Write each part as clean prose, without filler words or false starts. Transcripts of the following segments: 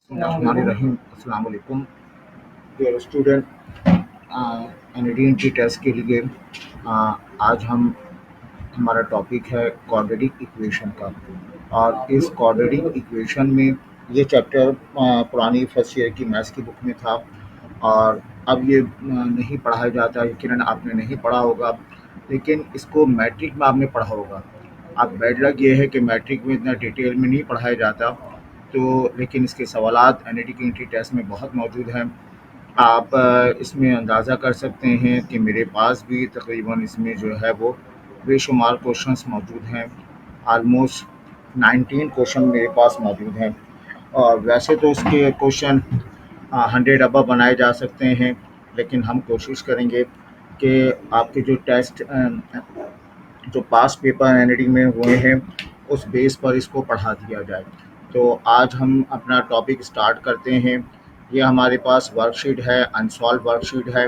रहीम अस्सलाम वालेकुम dear student. एनडीएनटी test के लिए आज हमारा टॉपिक है क्वाड्रेटिक इक्वेशन का। और इस क्वाड्रेटिक इक्वेशन में ये चैप्टर पुरानी फर्स्ट ईयर की मैथ्स की बुक में था और अब ये नहीं पढ़ाया जाता। यकीनन आपने नहीं पढ़ा होगा, लेकिन इसको मैट्रिक में आपने पढ़ा होगा। अब बैड लक ये है कि मैट्रिक में इतना डिटेल में नहीं पढ़ाया जाता, तो लेकिन इसके सवालात एनडीएनटी टेस्ट में बहुत मौजूद हैं। आप इसमें अंदाज़ा कर सकते हैं कि मेरे पास भी तकरीबन इसमें जो है वो बेशुमार क्वेश्चंस मौजूद हैं। आलमोस्ट 19 क्वेश्चन मेरे पास मौजूद हैं। और वैसे तो इसके क्वेश्चन 100 अबव बनाए जा सकते हैं, लेकिन हम कोशिश करेंगे कि आपके जो टेस्ट जो पास पेपर एनडी में हुए हैं उस बेस पर इसको पढ़ा दिया जाए। तो आज हम अपना टॉपिक स्टार्ट करते हैं। ये हमारे पास वर्कशीट है, अनसॉल्व वर्कशीट है।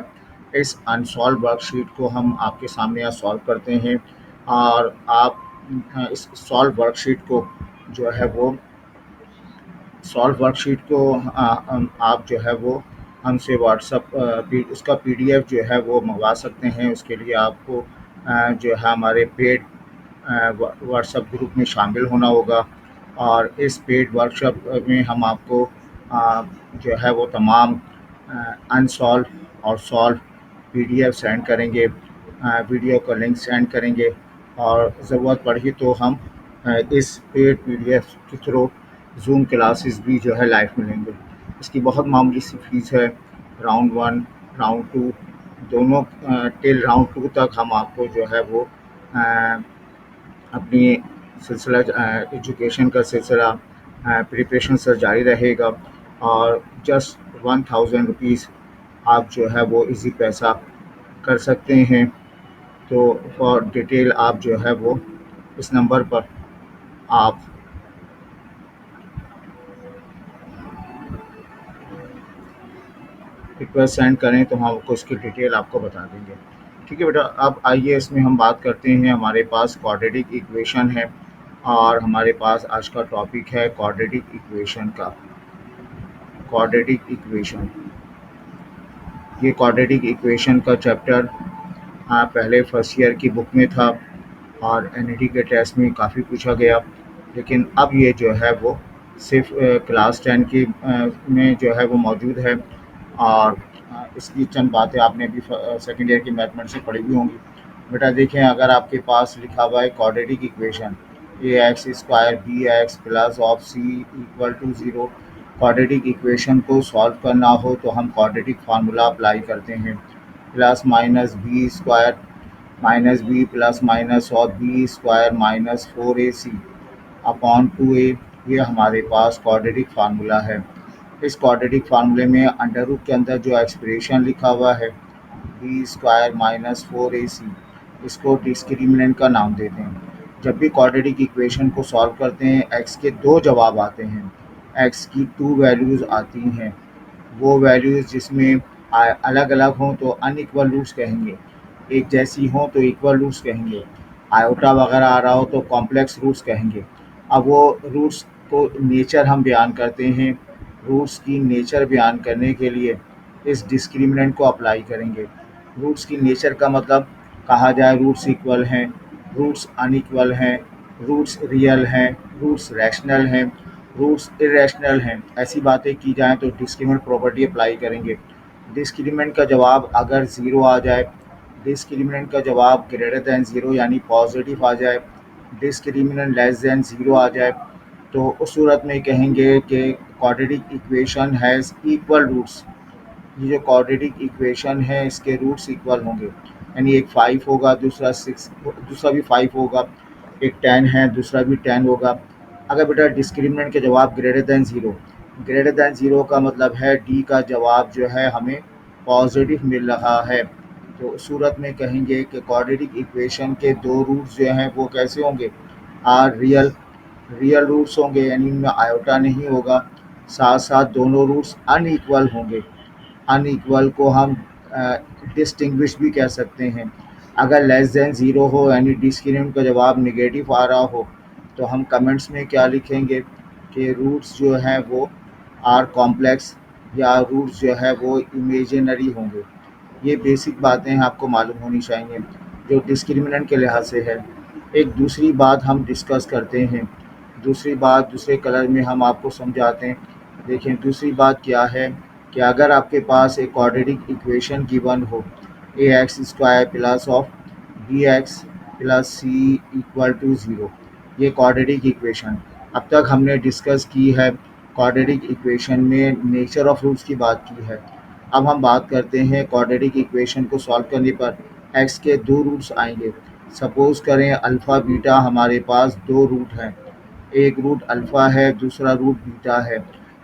इस अनसॉल्व वर्कशीट को हम आपके सामने यहाँ सॉल्व करते हैं और आप इस सॉल्व वर्कशीट को जो है वो सॉल्व वर्कशीट को आप जो है वो हमसे व्हाट्सअप उसका पीडीएफ जो है वो मंगवा सकते हैं। उसके लिए आपको जो है हमारे पेड व्हाट्सएप ग्रुप में शामिल होना होगा। और इस पेड वर्कशॉप में हम आपको जो है वो तमाम अनसॉल्व और सॉल्व पीडीएफ सेंड करेंगे, वीडियो का लिंक सेंड करेंगे। और ज़रूरत पड़ी तो हम इस पेड पीडीएफ के थ्रू जूम क्लासेस भी जो है लाइव मिलेंगे। इसकी बहुत मामूली सी फीस है। राउंड 1 राउंड 2 दोनों टिल राउंड 2 तक हम आपको जो है वो अपनी सिलसिला एजुकेशन का सिलसिला प्रिपरेशन से जारी रहेगा। और जस्ट 1000 रुपीज़ आप जो है वो इजी पैसा कर सकते हैं। तो फॉर डिटेल आप जो है वो इस नंबर पर आप रिक्वेस्ट सेंड करें तो हम आपको इसकी डिटेल आपको बता देंगे। ठीक है बेटा, अब आइए इसमें हम बात करते हैं। हमारे पास क्वाड्रेटिक इक्वेशन है और हमारे पास आज का टॉपिक है क्वाड्रेटिक इक्वेशन का। क्वाड्रेटिक इक्वेशन, ये क्वाड्रेटिक इक्वेशन का चैप्टर पहले फर्स्ट ईयर की बुक में था और एनईटी के टेस्ट में काफ़ी पूछा गया, लेकिन अब ये जो है वो सिर्फ क्लास 10 की में जो है वो मौजूद है। और इसकी चंद बातें आपने भी सेकेंड ईयर की मैथमेटिक्स से पढ़ी हुई होंगी। बेटा देखें, अगर आपके पास लिखा हुआ है quadratic equation ax² bx plus of c equal to 0, quadratic equation को सॉल्व करना हो तो हम क्वाड्रेटिक फार्मूला अप्लाई करते हैं। Plus minus b square minus b plus minus और b square minus 4ac upon 2a, ये हमारे पास क्वाड्रेटिक फार्मूला है। इस क्वाड्रेटिक फार्मूले में अंडर रूट के अंदर जो एक्सप्रेशन लिखा हुआ है बी स्क्वायर माइनस 4ac, इसको डिस्क्रिमिनेंट का नाम देते हैं। जब भी क्वाड्रेटिक इक्वेशन को सॉल्व करते हैं एक्स के दो जवाब आते हैं। एक्स की 2 वैल्यूज़ आती हैं। वो वैल्यूज़ जिसमें अलग अलग हों तो अनइक्वल रूट्स कहेंगे, एक जैसी हों तो इक्वल रूट्स कहेंगे, आयोटा वगैरह आ रहा हो तो कॉम्प्लेक्स रूट्स कहेंगे। अब वो रूट्स को नेचर हम बयान करते हैं। रूट्स की नेचर बयान करने के लिए इस डिस्क्रिमिनेंट को अप्लाई करेंगे। रूट्स की नेचर का मतलब कहा जाए रूट्स इक्वल हैं, रूट्स अनइक्वल हैं, रूट्स रियल हैं, रूट्स रैशनल हैं, रूट्स इरेशनल हैं, ऐसी बातें की जाएँ तो डिस्क्रिमिनेंट प्रॉपर्टी अप्लाई करेंगे। डिस्क्रिमिनेंट का जवाब अगर ज़ीरो आ जाए, डिस्क्रिमिनेंट का जवाब ग्रेटर दैन ज़ीरो यानी पॉजिटिव आ जाए, डिस्क्रिमिनेंट लेस दैन ज़ीरो आ जाए, तो उस सूरत में कहेंगे कि quadratic equation has equal roots. ये जो क्वाड्रेटिक इक्वेशन है इसके रूट्स इक्वल होंगे, यानी एक 5 होगा, दूसरा 6, दूसरा भी 5 होगा, एक 10 है, दूसरा भी 10 होगा। अगर बेटा डिस्क्रिमिनेंट के जवाब greater than zero, greater than zero का मतलब है डी का जवाब जो है हमें पॉजिटिव मिल रहा है, तो उस सूरत में कहेंगे कि क्वाड्रेटिक इक्वेशन के दो रूट्स जो हैं वो कैसे होंगे, आर रियल रियल रूट्स होंगे, यानी इनमें आयोटा नहीं होगा। साथ साथ दोनों रूट्स अनइक्वल होंगे। अनइक्वल को हम डिस्टिंग्विश भी कह सकते हैं। अगर लेस दैन ज़ीरो हो यानी डिस्क्रिमिनेंट का जवाब नेगेटिव आ रहा हो तो हम कमेंट्स में क्या लिखेंगे कि रूट्स जो हैं वो आर कॉम्प्लेक्स या रूट्स जो है वो इमेजिनरी होंगे। ये बेसिक बातें हैं, आपको मालूम होनी चाहिए जो डिस्क्रिमिनेंट के लिहाज से है। एक दूसरी बात हम डिस्कस करते हैं, दूसरी बात दूसरे कलर में हम आपको समझाते हैं। देखें दूसरी बात क्या है कि अगर आपके पास एक क्वाड्रेटिक इक्वेशन गिवन हो, a x square plus of b x plus c equal to zero, ये क्वाड्रेटिक इक्वेशन अब तक हमने डिस्कस की है। क्वाड्रेटिक इक्वेशन में नेचर ऑफ रूट्स की बात की है। अब हम बात करते हैं क्वाड्रेटिक इक्वेशन को सॉल्व करने पर एक्स के दो रूट्स आएंगे। सपोज करें अल्फ़ा बीटा हमारे पास दो रूट हैं, एक रूट अल्फ़ा है, दूसरा रूट बीटा है।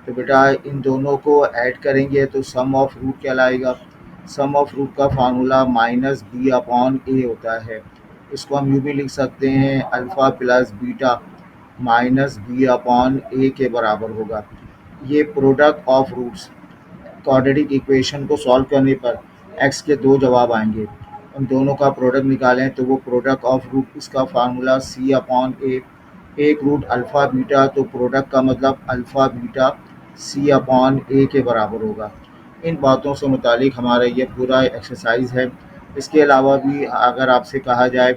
तो बेटा इन दोनों को ऐड करेंगे तो सम ऑफ रूट कहलाएगा। सम ऑफ रूट का फार्मूला माइनस बी अपॉन ए होता है। इसको हम यूँ भी लिख सकते हैं alpha plus beta minus B upon a के बराबर होगा। ये product of roots quadratic equation को सॉल्व करने पर एक्स के दो जवाब आएंगे। उन दोनों का प्रोडक्ट निकालें तो वो प्रोडक्ट ऑफ रूट, इसका फार्मूला सी अपॉन ए। एक रूट अल्फ़ा बीटा तो प्रोडक्ट का मतलब alpha beta C upon a के बराबर होगा। इन बातों से मुतालिक हमारा ये पूरा एक्सरसाइज है। इसके अलावा भी अगर आपसे कहा जाए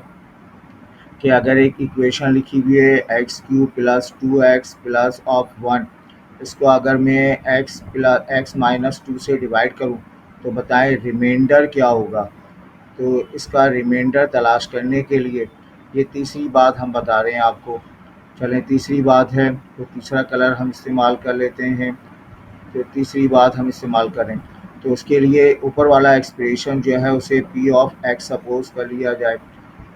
कि अगर एक इक्वेशन लिखी हुई है x cube plus to x plus of one, इसको अगर मैं एक्स माइनस टू से डिवाइड करूं तो बताएं रिमाइंडर क्या होगा। तो इसका रिमाइंडर तलाश करने के लिए ये तीसरी बात हम बता रहे हैं आपको। चलें तीसरी बात है तो तीसरा कलर हम इस्तेमाल कर लेते हैं। तो तीसरी बात हम इस्तेमाल करें तो उसके लिए ऊपर वाला एक्सप्रेशन जो है उसे पी ऑफ एक्स सपोज कर लिया जाए।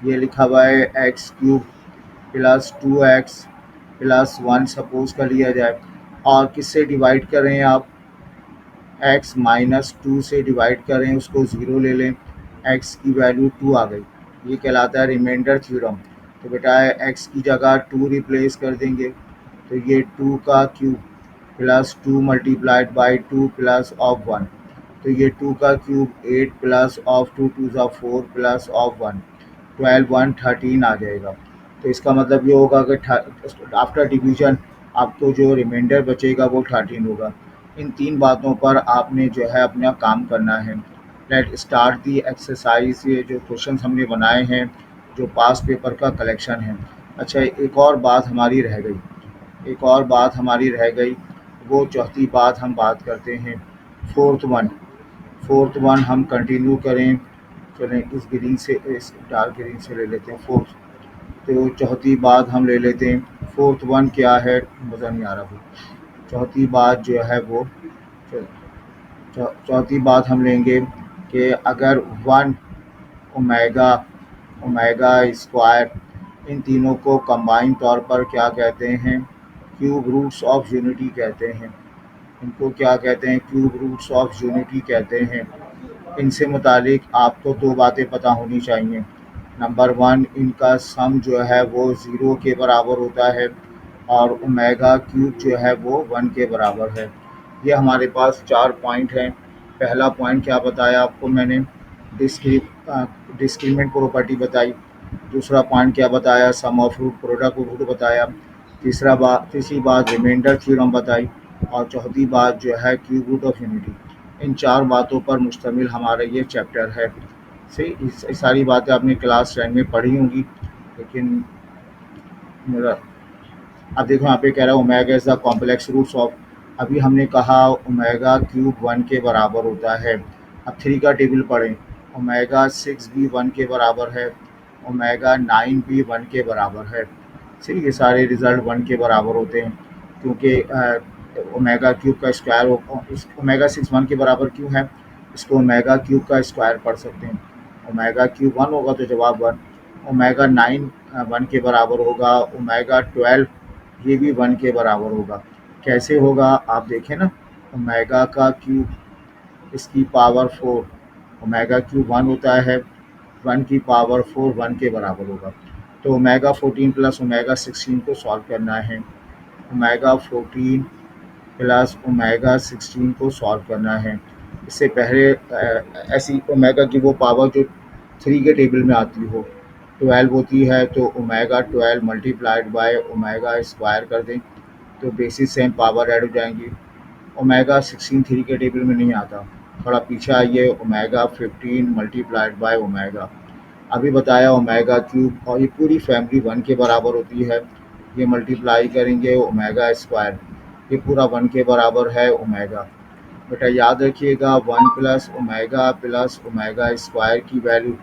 ये लिखा हुआ है x cube plus to x plus one suppose कर लिया जाए। और किससे डिवाइड करें आप, एक्स माइनस टू से डिवाइड करें, उसको ज़ीरो ले लें, एक्स की वैल्यू टू आ गई। ये कहलाता है रिमाइंडर थ्योरम। तो बेटा एक्स की जगह टू रिप्लेस कर देंगे तो ये टू का cube plus two multiplied by two plus of one, तो ये टू का cube eight plus of two two ज़ा फोर प्लस ऑफ वन, 12 1 13 आ जाएगा। तो इसका मतलब ये होगा कि आफ्टर डिवीजन आपको जो रिमाइंडर बचेगा वो 13 होगा। इन तीन बातों पर आपने जो है अपना काम करना है। Let start the exercise. ये जो क्वेश्चन हमने बनाए हैं जो पास पेपर का कलेक्शन है। अच्छा एक और बात हमारी रह गई, एक और बात हमारी रह गई, वो चौथी बात हम बात करते हैं। फोर्थ वन हम कंटिन्यू करें। चलें इस ग्रीन से, इस डार्क ग्रीन से ले लेते हैं फोर्थ। तो चौथी बात हम ले लेते हैं। फोर्थ वन क्या है, मज़ा नहीं आ रहा वो। चौथी बात जो है वो चौथी बात हम लेंगे कि अगर वन ओमेगा ओमेगा स्क्वायर, इन तीनों को कंबाइन तौर पर क्या कहते हैं, क्यूब रूट्स ऑफ यूनिटी कहते हैं। इनको क्या कहते हैं, क्यूब रूट्स ऑफ यूनिटी कहते हैं। इनसे मुतालिक आपको दो बातें पता होनी चाहिए। नंबर वन, इनका सम जो है वो ज़ीरो के बराबर होता है और ओमेगा क्यूब जो है वो वन के बराबर है। ये हमारे पास चार पॉइंट हैं। पहला पॉइंट क्या बताया आपको मैंने, डिस्क्रिमिनेंट प्रॉपर्टी बताई। दूसरा पॉइंट क्या बताया, सम ऑफ रूट प्रोडक्ट रूट बताया। तीसरी बात रिमाइंडर थ्योरम बताई। और चौथी बात जो है क्यूब रूट ऑफ यूनिटी। इन चार बातों पर मुश्तमिल हमारा ये चैप्टर है। सही, सारी बातें आपने क्लास 10 में पढ़ी होंगी, लेकिन मेरा अब देखो यहाँ पे कह रहा है omega is the complex roots of. अभी हमने कहा ओमेगा क्यूब वन के बराबर होता है। अब थ्री का टेबल पढ़ें। ओमेगा सिक्स भी वन के बराबर है, ओमेगा नाइन भी वन के बराबर है। सही, ये सारे रिज़ल्ट वन के बराबर होते हैं क्योंकि ओमेगा क्यूब का स्क्वायर ओमेगा सिक्स वन के बराबर क्यों है, इसको ओमेगा क्यूब का स्क्वायर पढ़ सकते हैं। ओमेगा क्यूब वन होगा तो जवाब वन। ओमेगा नाइन वन के बराबर होगा, ओमेगा 12 ये भी वन के बराबर होगा। कैसे होगा आप देखें ना, ओमेगा का क्यूब इसकी power four, omega cube one होता है, वन की पावर फोर वन के बराबर होगा। तो ओमेगा 14 प्लस ओमेगा 16 को सॉल्व करना है। ओमेगा 14 प्लस ओमेगा 16 को सॉल्व करना है। इससे पहले ऐसी ओमेगा की वो पावर जो थ्री के टेबल में आती हो 12 होती है, तो omega 12 multiplied by omega square कर दें तो बेसिस सेम पावर ऐड हो जाएंगी। ओमेगा 16 3 के टेबल में नहीं आता, थोड़ा पीछे आइए, ओमेगा 15 मल्टीप्लाइड बाय ओमेगा। अभी बताया ओमेगा क्यूब, और ये पूरी फैमिली 1 के बराबर होती है। ये मल्टीप्लाई करेंगे ओमेगा स्क्वायर, ये पूरा 1 के बराबर है ओमेगा। बेटा याद रखिएगा 1 प्लस ओमेगा स्क्वायर की वैल्यू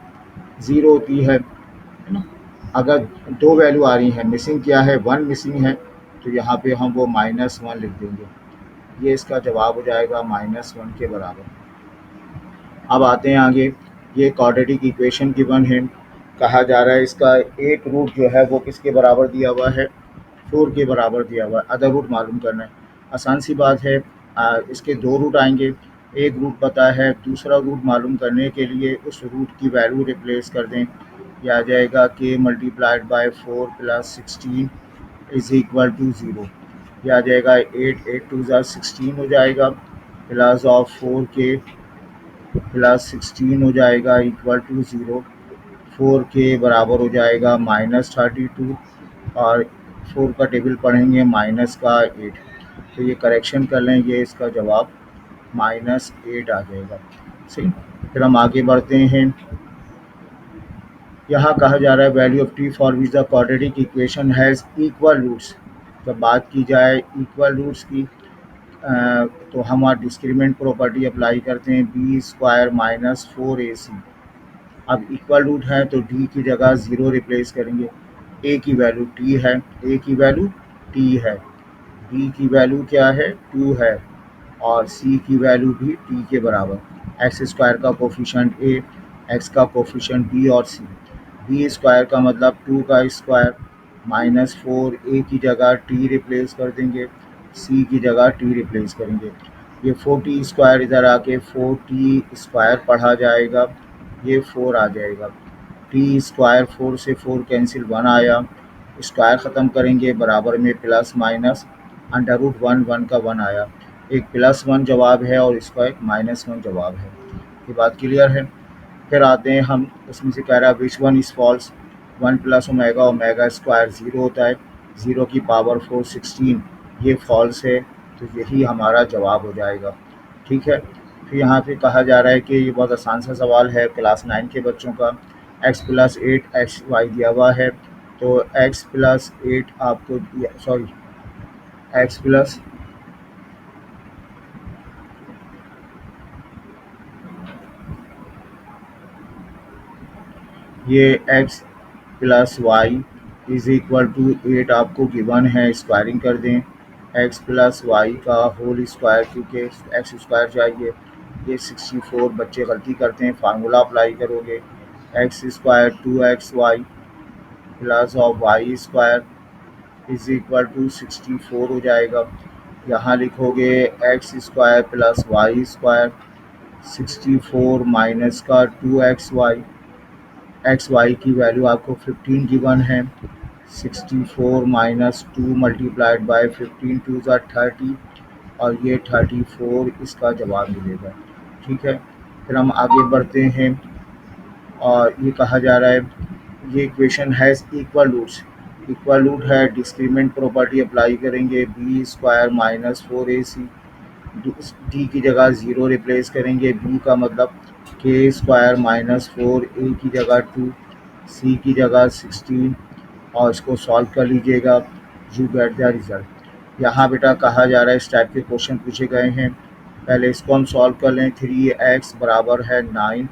0 होती है ना। अगर दो वैल्यू आ रही हैं, मिसिंग क्या है, 1 मिसिंग है, तो यहाँ पे हम वो -1 लिख देंगे। ये इसका जवाब हो जाएगा -1 के बराबर। अब आते हैं आगे, ये क्वाड्रेटिक इक्वेशन गिवन है, कहा जा रहा है इसका एक रूट जो है वो किसके बराबर दिया हुआ है, 4 के बराबर दिया हुआ है। अदर रूट मालूम करना है, आसान सी बात है। इसके दो रूट आएंगे, एक रूट पता है, दूसरा रूट मालूम करने के लिए उस रूट की वैल्यू रिप्लेस कर दें। यह आ जाएगा k multiplied by 4 plus 16 is equal to 0। यह आ जाएगा 8, 8 टू ज़ा 16 हो जाएगा, प्लस ऑफ 4k प्लस 16 हो जाएगा इक्वल टू 0। 4 के बराबर हो जाएगा -32, और 4 का टेबल पढ़ेंगे माइनस का 8, तो ये करेक्शन कर लें, ये इसका जवाब -8 आ जाएगा। सही, फिर हम आगे बढ़ते हैं। यहाँ कहा जा रहा है value of T for which the quadratic equation has equal roots. जब बात की जाए इक्वल रूट्स की, तो हम आज डिस्क्रिमिनेंट प्रॉपर्टी अप्लाई करते हैं, बी स्क्वायर माइनस 4ac। अब इक्वल रूट है तो डी की जगह 0 रिप्लेस करेंगे। ए की वैल्यू टी है, ए की वैल्यू टी है, बी की वैल्यू क्या है, 2 है, और सी की वैल्यू भी टी के बराबर। एक्स स्क्वायर का कोफिशिएंट ए, एक्स का कोफिशिएंट बी और सी। बी स्क्वायर का मतलब 2 का स्क्वायर, -4, ए की जगह टी रिप्लेस कर देंगे, सी की जगह टी रिप्लेस करेंगे। ये 4t स्क्वायर इधर आके 4t स्क्वायर पढ़ा जाएगा, ये 4 आ जाएगा। टी स्क्वायर 4 से 4 कैंसिल, 1 आया, स्क्वायर ख़त्म करेंगे, बराबर में प्लस माइनस अंडर रूट 1, 1 का 1 आया। एक +1 जवाब है और इसका एक -1 जवाब है। ये बात क्लियर है। फिर आते हैं हम, इसमें से कह रहा है which one is false. 1 plus omega, omega square 0 होता है, 0 की पावर 4 16, ये फॉल्स है, तो यही हमारा जवाब हो जाएगा। ठीक है। फिर यहाँ पे कहा जा रहा है कि ये बहुत आसान सा सवाल है क्लास 9 के बच्चों का। x प्लस 8 एक्स वाई दिया हुआ है, तो x प्लस 8 आपको सॉरी एक्स प्लस ये x plus Y is equal to 8 आपको गिवन है, स्क्वायरिंग कर दें। x प्लस वाई का होल स्क्वायर, क्योंकि एक्स स्क्वायर चाहिए, ये 64। बच्चे गलती करते हैं, फार्मूला अप्लाई करोगे, X square 2xy plus of Y square is equal to 64 हो जाएगा। यहाँ लिखोगे X square plus Y square, 64 minus का 2xy, एक्स वाई की वैल्यू आपको 15 गिवन है, 64 माइनस 2 मल्टीप्लाइड बाय 15 टू ज़ा 30, और ये 34 इसका जवाब मिलेगा। ठीक है। फिर हम आगे बढ़ते हैं, और ये कहा जा रहा है ये equation has equal roots. Equal root है, डिस्क्रिमिनेंट प्रॉपर्टी अप्लाई करेंगे, B square minus 4ac, D की जगह 0 रिप्लेस करेंगे, बी का मतलब के स्क्वायर -4, ए की जगह 2, सी की जगह 16, और इसको सॉल्व कर लीजिएगा, यू गेट द रिज़ल्ट। यहाँ बेटा कहा जा रहा है इस टाइप के क्वेश्चन पूछे गए हैं, पहले इसको हम सॉल्व कर लें। 3x बराबर है 9,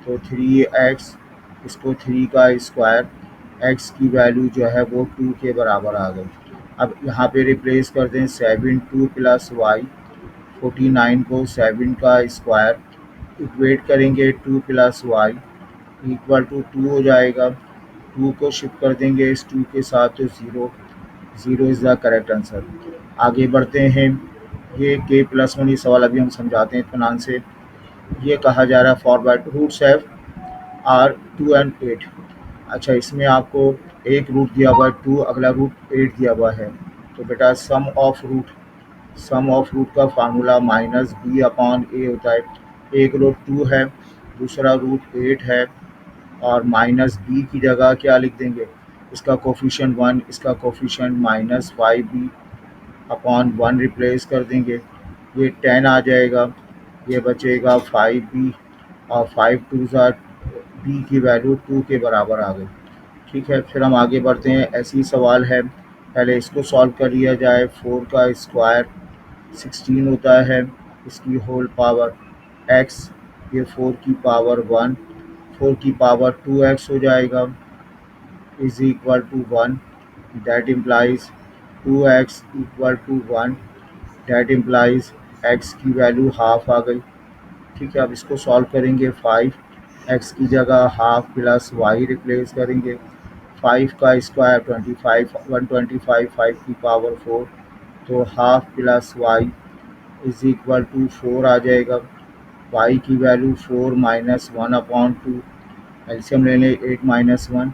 तो 3x, इसको 3 का स्क्वायर, x की वैल्यू जो है वो 2 के बराबर आ गई। अब यहाँ पे रिप्लेस कर दें 7 2 प्लस वाई, 49 को 7 का स्क्वायर इक्वेट करेंगे 2 प्लस वाई इक्वल टू 2 हो जाएगा। 2 को शिफ्ट कर देंगे इस 2 के साथ, तो 0, 0 इज़ द करेक्ट आंसर। आगे बढ़ते हैं, ये k प्लस 1, ये सवाल अभी हम समझाते हैं इत्मीनान से। ये कहा जा रहा है forward roots have are 2 and 8। अच्छा, इसमें आपको एक रूट दिया हुआ है 2, अगला रूट 8 दिया हुआ है, तो बेटा सम ऑफ रूट का फार्मूला -b/a होता है। एक रूट 2 है, दूसरा रूट 8 है, और -b की जगह क्या लिख देंगे, इसका कोफिशिएंट 1, इसका कोफिशिएंट -5b/1 रिप्लेस कर देंगे। ये 10 आ जाएगा, ये बचेगा 5b, और 5 टू ज़ा b की वैल्यू 2 के बराबर आ गई। ठीक है, फिर हम आगे बढ़ते हैं। ऐसी सवाल है, पहले इसको सॉल्व कर लिया जाए। 4 का स्क्वायर 16 होता है, इसकी होल पावर x, ये 4 की पावर 1, 4 की पावर 2x हो जाएगा, is equal to 1। That implies 2x equal to 1, that implies x की वैल्यू हाफ आ गई। ठीक है, अब इसको सॉल्व करेंगे। 5 x की जगह हाफ प्लस वाई रिप्लेस करेंगे। 5 का स्क्वायर 25, 125, 5 की पावर 4, तो half plus Y is equal to 4 आ जाएगा। वाई की वैल्यू 4 माइनस 1/2, एलसीएम ले लें 8 माइनस 1,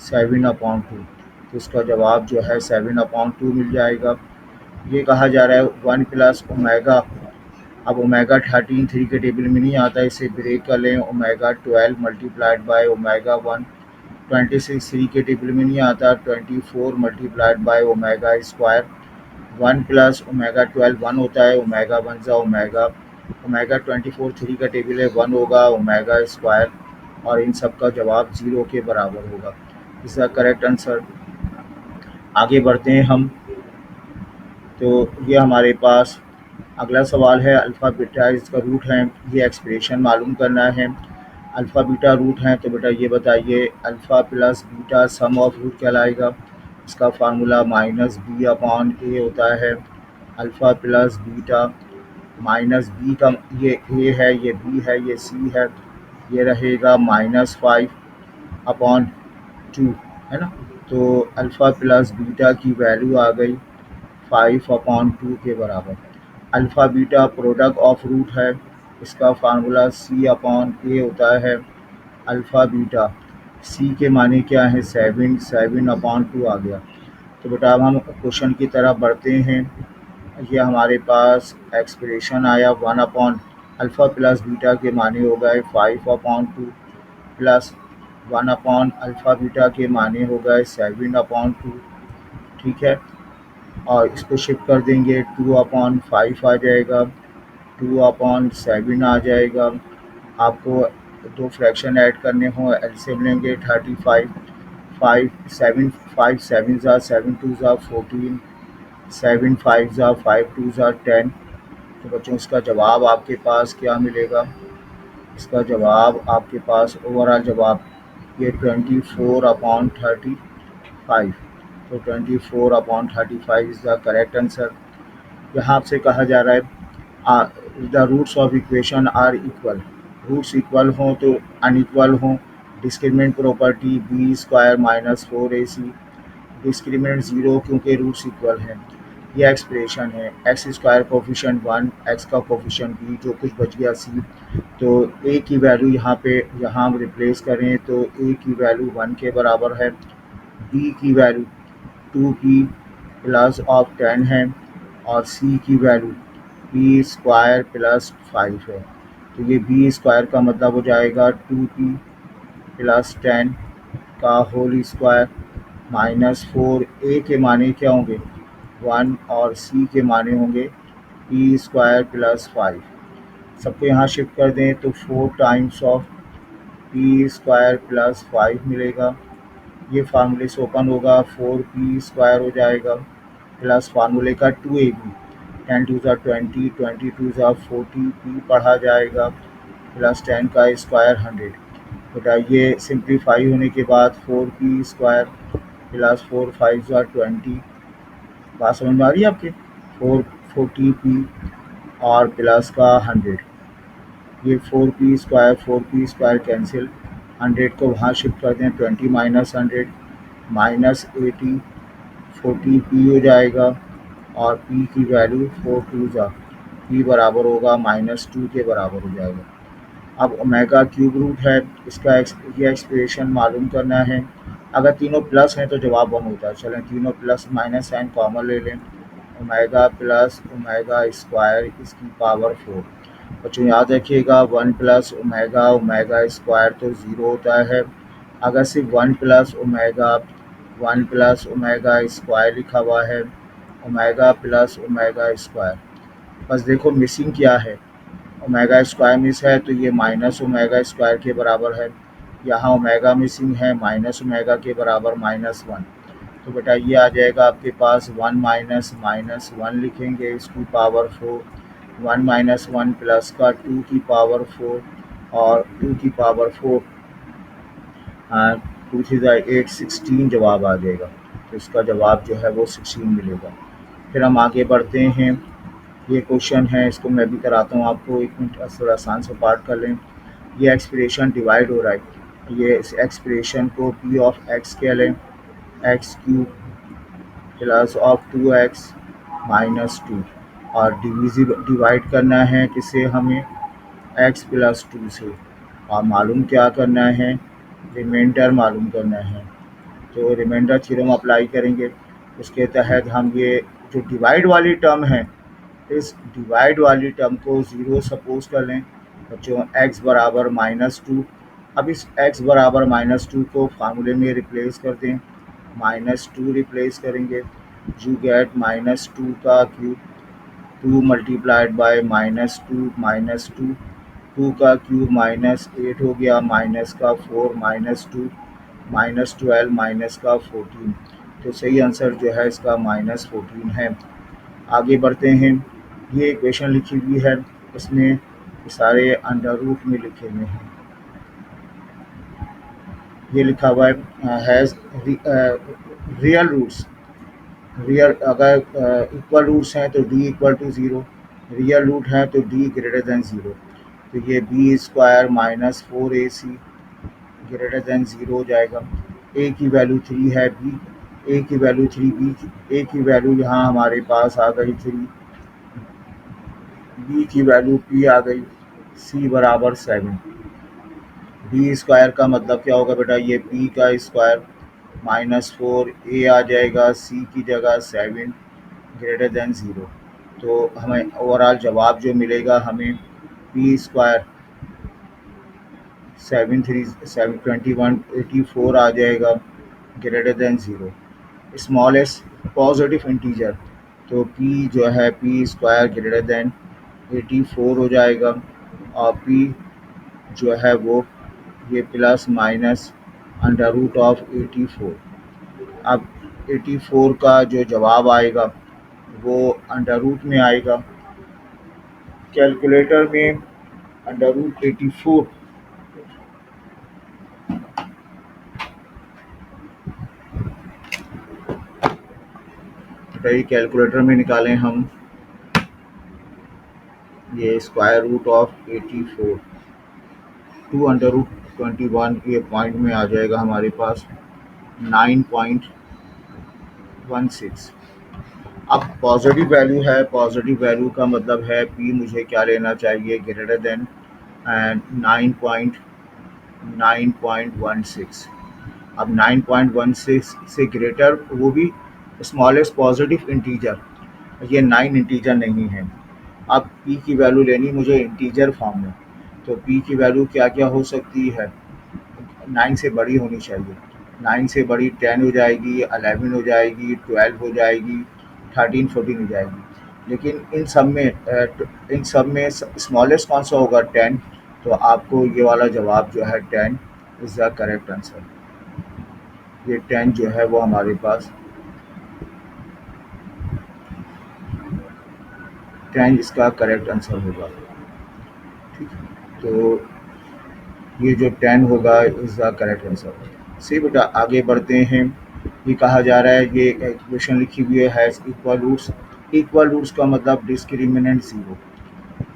7/2, तो इसका जवाब जो है 7/2 मिल जाएगा। ये कहा जा रहा है 1 प्लस ओमेगा। अब ओमेगा 13 3 के टेबल में नहीं आता, इसे ब्रेक कर लें। ओमेगा 12 मल्टीप्लाइड बाय ओमेगा 1, 26 3 के टेबल में नहीं आता, 24 multiplied by omega square. 1 plus omega 12 1 होता है, ओमेगा 1 ज़ा ओमेगा, ओमेगा 24 3 का टेबल है, 1 होगा ओमेगा स्क्वायर, और इन सब का जवाब 0 के बराबर होगा। इसका करेक्ट आंसर। आगे बढ़ते हैं हम। तो ये हमारे पास अगला सवाल है, अल्फ़ा बीटा इसका रूट है, ये एक्सप्रेशन मालूम करना है। अल्फ़ा बीटा रूट हैं, तो बेटा ये बताइए alpha plus beta sum of root कहलाएगा। इसका फार्मूला माइनस बी अपॉन ए होता है। Alpha plus beta minus B का, ये ए है, ये बी है, ये सी है, ये रहेगा -5 अपॉन 2, है ना। तो अल्फ़ा प्लस बीटा की वैल्यू आ गई 5/2 के बराबर। Alpha beta product of root है, इसका फार्मूला सी अपॉन ए होता है। अल्फ़ा बीटा सी के माने क्या है, 7/2 आ गया। तो बेटा अब हम क्वेश्चन की तरफ बढ़ते हैं। ये हमारे पास एक्सप्रेशन आया 1 अपॉन अल्फ़ा प्लस बीटा के माने हो गए 5/2 प्लस 1 अपॉन अल्फ़ा बीटा के माने हो गए 7/2। ठीक है, और इसको शिफ्ट कर देंगे, 2/5 आ जाएगा, 2/7 आ जाएगा। आपको दो फ्रैक्शन ऐड करने हों, एलसीएम लेंगे 35, 5 7 5 7 ज़ा 7 2 ज़ा 14, 7 5 ज़ा 5 2 ज़ा 10। तो बच्चों इसका जवाब आपके पास क्या मिलेगा, इसका जवाब आपके पास ओवरऑल जवाब ये 24/35। तो 24/35 इज़ द करेक्ट आंसर। यहाँ आपसे कहा जा रहा है the roots of equation are equal, roots equal हों तो अनइक्वल हों। Discriminant property b square minus 4ac, discriminant 0 क्योंकि रूट्स इक्वल हैं। यह एक्सप्रेशन है एक्स स्क्वायर कोफिशिएंट 1, एक्स का कोफिशिएंट बी, जो कुछ बच गया सी। तो ए की वैल्यू यहाँ हम रिप्लेस करें तो ए की वैल्यू 1 के बराबर है, बी की वैल्यू 2p प्लस ऑफ 10 है, और सी की वैल्यू बी स्क्वायर प्लस 5 है। तो ये बी स्क्वायर का मतलब हो जाएगा 2p प्लस 10 का होल स्क्वायर -4। ए के माने क्या होंगे 1, और सी के माने होंगे पी स्क्वायर प्लस 5। सबको यहाँ शिफ्ट कर दें तो 4 times of P square plus 5 मिलेगा। ये फार्मूले से ओपन होगा, 4p स्क्वायर हो जाएगा प्लस फार्मूले का 2ab, 10 2 ज़ा 20, 20 2 ज़ा 40, p पढ़ा जाएगा प्लस 10 का स्क्वायर 100। बेटा ये सिंप्लीफाई होने के बाद 4p स्क्वायर प्लस 4 5 ज़ा 20, बात समझ में आ रही है आपके, 440p और प्लस का 100। ये 4p स्क्वायर कैंसिल, 100 को वहाँ शिफ्ट कर दें, 20 माइनस 100 -80, 40p हो जाएगा, और p की वैल्यू 4 2 ज़ा p बराबर होगा -2 के बराबर हो जाएगा। अब ओमेगा क्यूब रूट है, इसका ये एक्सप्रेशन मालूम करना है। अगर तीनों प्लस हैं तो जवाब 1 होता है। चलें तीनों प्लस माइनस साइन कॉमन ले लें, ओमेगा प्लस ओमेगा स्क्वायर इसकी पावर 4। बच्चों याद रखिएगा 1 प्लस ओमेगा ओमेगा स्क्वायर तो 0 होता है। अगर सिर्फ 1 plus omega, 1 plus omega square लिखा हुआ है, ओमेगा प्लस ओमेगा स्क्वायर, बस देखो मिसिंग क्या है, ओमेगा स्क्वायर मिस है तो ये माइनस ओमेगा स्क्वायर के बराबर है। यहाँ ओमेगा मिसिंग है, माइनस ओमेगा के बराबर -1। तो बेटा ये आ जाएगा आपके पास 1 माइनस माइनस 1 लिखेंगे इसकी पावर 4, 1 माइनस 1 प्लस का 2 की पावर 4 और 2 की पावर 4 टू थ्री ज़ा 8, 16 जवाब आ जाएगा। तो इसका जवाब जो है वो 16 मिलेगा। फिर हम आगे बढ़ते हैं। ये क्वेश्चन है, इसको मैं भी कराता हूँ आपको, 1 मिनट थोड़ा आसान से पार्ट कर लें। ये एक्सप्रेशन डिवाइड हो रहा है, ये इस एक्सप्रेशन को पी ऑफ एक्स कह लें, x cube plus of 2x minus 2, और डिवाइड करना है किसे हमें, x प्लस 2 से, और मालूम क्या करना है, रिमाइंडर मालूम करना है। तो रिमाइंडर थ्योरम अप्लाई करेंगे, उसके तहत हम ये जो डिवाइड वाली टर्म है, इस डिवाइड वाली टर्म को ज़ीरो सपोज कर लें बच्चों, x बराबर -2। अब इस x बराबर -2 को फार्मूले में रिप्लेस कर दें, -2 रिप्लेस करेंगे, यू गेट -2 का क्यूब, 2 मल्टीप्लाइड बाय -2, 2 का क्यूब -8 हो गया, माइनस का 4 -2 -12 माइनस का 14। तो सही आंसर जो है इसका -14 है। आगे बढ़ते हैं। ये इक्वेशन लिखी हुई है, इसमें सारे अंडर रूट में लिखे हुए हैं। ये लिखा हुआ है हैज़ रियल रूट्स, रियल अगर इक्वल रूट्स हैं तो D equal to zero, real root है तो डी ग्रेटर दैन ज़ीरो। तो ये b square minus 4ac greater than zero हो जाएगा। ए की वैल्यू 3 है, बी ए की वैल्यू 3, बी ए की वैल्यू यहाँ हमारे पास आ गई 3, बी की वैल्यू पी आ गई, सी बराबर 7। बी स्क्वायर का मतलब क्या होगा बेटा, ये पी का स्क्वायर -4, ए आ जाएगा सी की जगह 7 ग्रेटर दैन ज़ीरो। तो हमें ओवरऑल जवाब जो मिलेगा हमें पी स्क्वायर 7 3 7 21 84 आ जाएगा greater than zero. Smallest positive integer, तो पी जो है पी स्क्वायर ग्रेटर दैन 84 हो जाएगा, और पी जो है वो ये plus minus under root of 84। अब 84 का जो जवाब आएगा वो अंडर रूट में आएगा, कैलकुलेटर में अंडर रूट 84 बताइए, कैलकुलेटर में निकालें हम, ये square root of 84 2 under root 21, ये पॉइंट में आ जाएगा हमारे पास 9.16। अब पॉजिटिव वैल्यू है, पॉजिटिव वैल्यू का मतलब है पी मुझे क्या लेना चाहिए, ग्रेटर देन 9.16। अब 9.16 से ग्रेटर, वो भी स्मॉलेस्ट पॉजिटिव इंटीजर, ये 9 इंटीजर नहीं है। अब p की वैल्यू लेनी मुझे इंटीजर फॉर्म में, तो p की वैल्यू क्या क्या हो सकती है, 9 से बड़ी होनी चाहिए, 9 से बड़ी 10 हो जाएगी, 11 हो जाएगी, 12 हो जाएगी, 13 14 हो जाएगी। लेकिन इन सब में स्मॉलेस्ट कौन सा होगा, 10। तो आपको ये वाला जवाब जो है 10 इज़ द करेक्ट आंसर। ये 10 जो है वो हमारे पास 10 इसका करेक्ट आंसर होगा। ठीक है, तो ये जो 10 होगा इज़ द करेक्ट आंसर। सी बेटा आगे बढ़ते हैं। ये कहा जा रहा है, ये इक्वेशन लिखी हुई है, has equal roots. Equal roots का मतलब डिस्क्रिमिनेंट ज़ीरो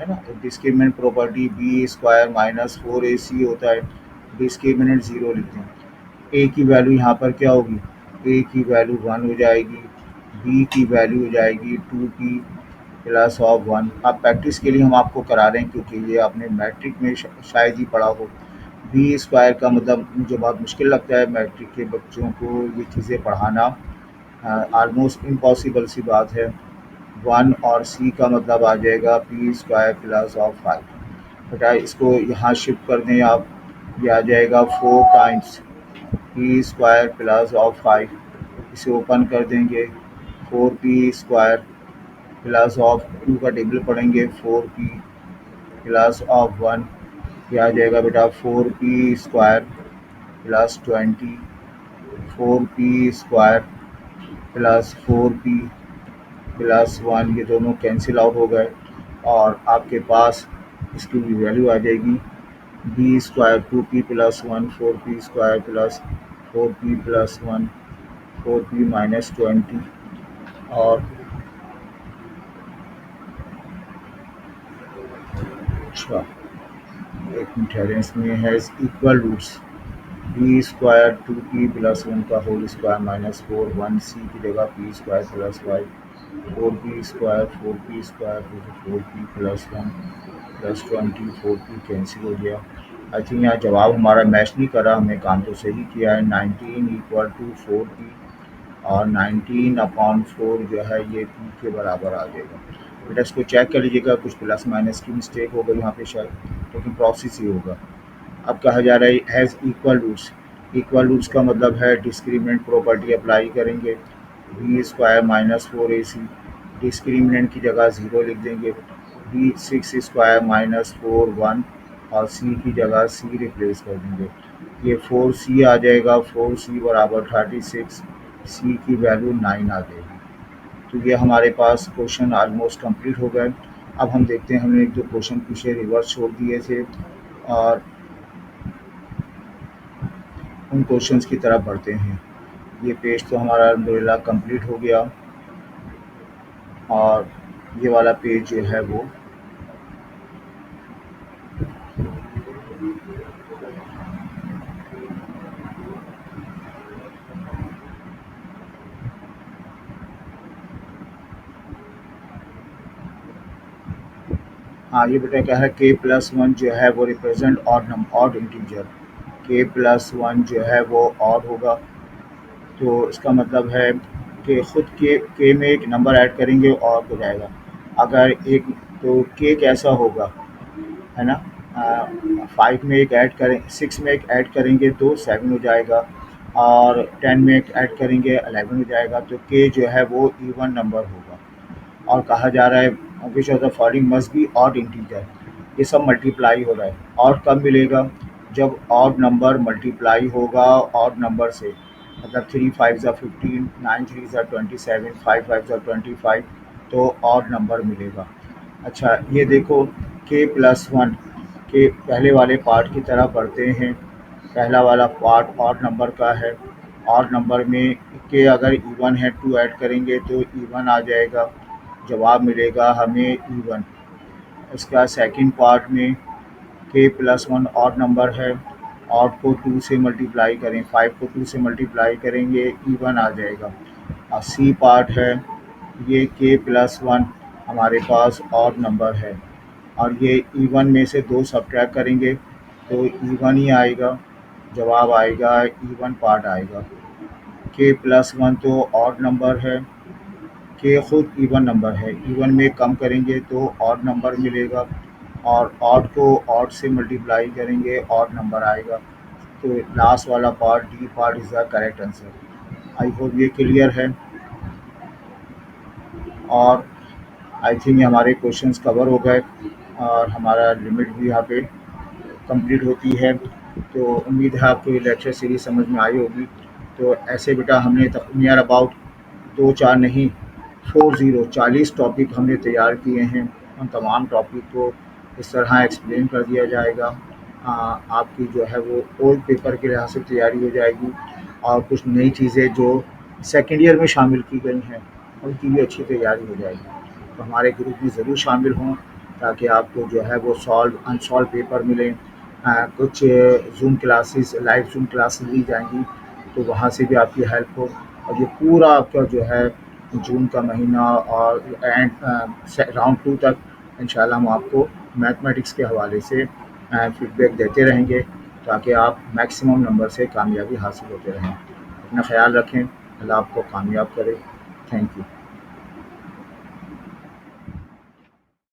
है ना, discriminant property b square -4ac होता है, डिस्क्रिमिनेंट ज़ीरो लिखते हैं। ए की वैल्यू यहाँ पर क्या होगी, ए की वैल्यू 1 हो जाएगी, बी की वैल्यू हो जाएगी 2p प्लस ऑफ 1। आप प्रैक्टिस के लिए हम आपको करा रहे हैं क्योंकि ये आपने मैट्रिक में शायद ही पढ़ा हो। बी स्क्वायर का मतलब मुझे बहुत मुश्किल लगता है मैट्रिक के बच्चों को ये चीज़ें पढ़ाना, ऑलमोस्ट इम्पॉसिबल सी बात है। 1 और सी का मतलब आ जाएगा पी स्क्वायर प्लस ऑफ 5। बेटा इसको यहाँ शिफ्ट कर दें आप, ये आ जाएगा 4 times P square plus of 5। इसे ओपन कर देंगे, 4p स्क्वायर प्लस ऑफ 2 का टेबल पढ़ेंगे 4p प्लस ऑफ 1, ये आ जाएगा बेटा 4p square plus 20, 4p square plus 4p plus 1, ये दोनों कैंसिल आउट हो गए और आपके पास इसकी भी वैल्यू आ जाएगी b square 2p plus 1 4p square plus 4p plus 1 4p minus 20 और अच्छा एक मिनट ठहरें, इसमें है equal roots b square 2p plus 1 का होल स्क्वायर माइनस 4 1 सी की जगह P square plus 5 4p square 4p square 4p plus 1 plus 20 4p cancel हो गया। आई थिंक यहाँ जवाब हमारा मैच नहीं करा, हमने काम तो सही किया है। 19 इक्वल टू 4p और 19 अपॉन 4 जो है ये p के बराबर आ जाएगा। बेटा इसको चेक कर लीजिएगा, कुछ प्लस माइनस की मिस्टेक हो गई यहाँ पे शायद, लेकिन प्रोसेस ही होगा। अब कहा जा रहा है has equal roots, equal roots का मतलब है डिस्क्रिमिनेंट प्रॉपर्टी अप्लाई करेंगे B square minus 4ac, discriminant की जगह 0 लिख देंगे, बी 6 स्क्वायर माइनस 4 1 और सी की जगह सी रिप्लेस कर देंगे, ये 4c आ जाएगा, 4c बराबर 36, सी की वैल्यू 9 आ जाएगी। तो ये हमारे पास क्वेश्चन ऑलमोस्ट कंप्लीट हो गए। अब हम देखते हैं, हमने एक दो क्वेश्चन पीछे रिवर्स छोड़ दिए थे और उन क्वेश्चंस की तरफ बढ़ते हैं। ये पेज तो हमारा अल्हम्दुलिल्लाह कंप्लीट हो गया और ये वाला पेज जो है वो हाँ, ये बेटा क्या है k प्लस 1 जो है वो represent odd integer, k plus 1 जो है वो ऑड होगा, तो इसका मतलब है कि ख़ुद के में एक नंबर ऐड करेंगे और हो जाएगा। अगर एक तो k कैसा होगा, है ना, 5 में एक ऐड करें, 6 में एक ऐड करेंगे तो 7 हो जाएगा और 10 में एक ऐड करेंगे 11 हो जाएगा, तो k जो है वो इवन नंबर होगा। और कहा जा रहा है which of the following must be odd integer, ये सब मल्टीप्लाई हो रहा है। ऑड कब मिलेगा, जब ऑड नंबर मल्टीप्लाई होगा ऑड नंबर से, मतलब 3 5 ज़ा 15 9 3 ज़ा 27 5 5 ज़ा 25, तो ऑड नंबर मिलेगा। अच्छा ये देखो k प्लस 1 के पहले वाले पार्ट की तरफ बढ़ते हैं। पहला वाला पार्ट ऑड नंबर का है, ऑड नंबर में के अगर इवन है 2 ऐड करेंगे तो इवन आ जाएगा, जवाब मिलेगा हमें इवन। इसका सेकंड पार्ट में k प्लस 1 ऑड नंबर है, ऑड को 2 से मल्टीप्लाई करें, 5 को 2 से मल्टीप्लाई करेंगे इवन आ जाएगा। और सी पार्ट है, ये k प्लस 1 हमारे पास ऑड नंबर है और ये इवन में से 2 सब्ट्रैक्ट करेंगे तो इवन ही आएगा, जवाब आएगा इवन पार्ट आएगा। k प्लस 1 तो ऑड नंबर है, k खुद इवन नंबर है, इवन में कम करेंगे तो ऑड नंबर मिलेगा और ऑड को ऑड से मल्टीप्लाई करेंगे ऑड नंबर आएगा। तो लास्ट वाला part D part is the correct answer. I hope ये क्लियर है और आई थिंक हमारे क्वेश्चंस कवर हो गए और हमारा लिमिट भी यहाँ पे कंप्लीट होती है। तो उम्मीद है आपको ये लेक्चर सीरीज समझ में आई होगी। तो ऐसे बेटा हमने नियर अबाउट 2 4 नहीं 40 टॉपिक हमने तैयार किए हैं। उन तमाम टॉपिक को इस तरह एक्सप्लेन कर दिया जाएगा, आपकी जो है वो ओल्ड पेपर के लिहाज से तैयारी हो जाएगी और कुछ नई चीज़ें जो सेकेंड ईयर में शामिल की गई हैं उनकी भी अच्छी तैयारी हो जाएगी। तो हमारे ग्रुप में ज़रूर शामिल हों ताकि आपको जो है वो अनसॉल्व पेपर मिलें। कुछ Zoom classes, live Zoom classes ली जाएंगी तो वहाँ से भी आपकी हेल्प हो और ये पूरा आपका जो है जून का महीना और एंड राउंड 2 तक इंशाल्लाह हम आपको मैथमेटिक्स के हवाले से फीडबैक देते रहेंगे ताकि आप मैक्सिमम नंबर से कामयाबी हासिल होते रहें। अपना ख्याल रखें, अल्लाह आपको कामयाब करे। Thank you.